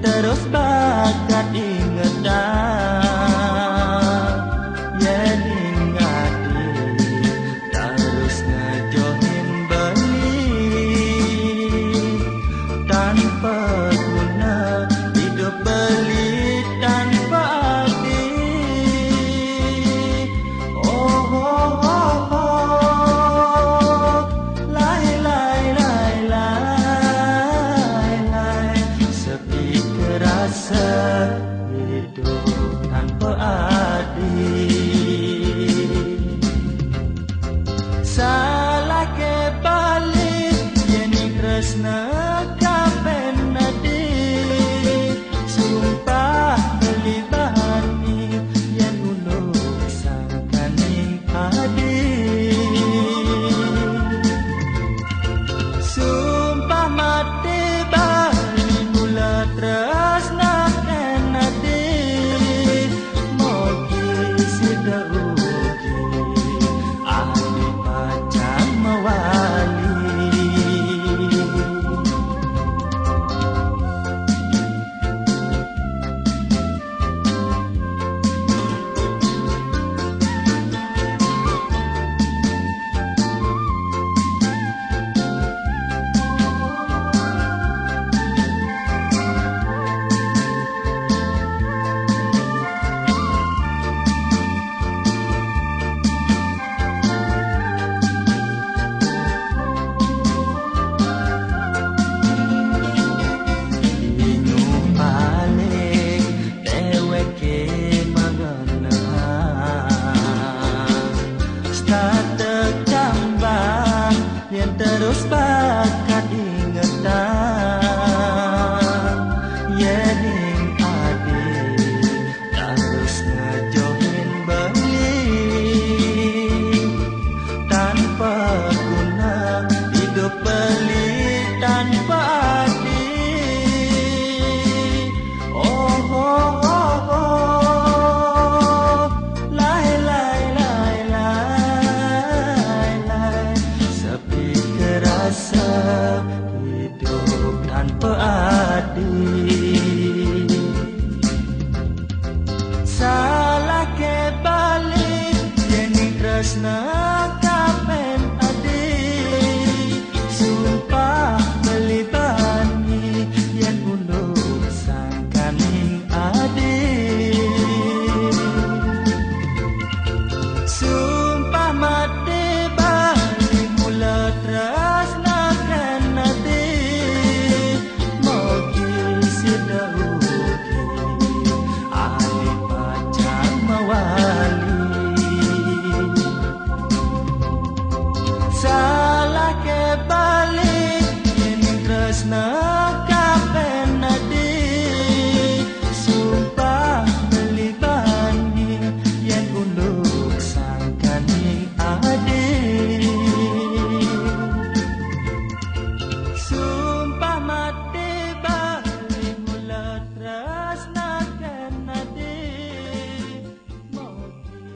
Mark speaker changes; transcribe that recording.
Speaker 1: terus bakat ingetan, yen ingati terus ngejohin beli tanpa guna, hidup beli tanpa arti. Oh, oh, oh, oh. Lai, lai, lai, lai, lai. Sepi terasa hidup tanpa arti. Salah kebalik yeni tresna kapen nadi, sumpah beli bahani yen ulung sangkaning adi. Sumpah mati bali mula tresna kenadi, mogi sida ugi ahli pacang mawali. Terus bakat ingetan, yening adi terus ngejohin beli tanpa guna, hidup beli tanpa arti. Oh, oh, oh, oh. Lai, lai, lai, lai, lai. Sepi terasa hidup tanpa arti. Salah kebalik yening tresna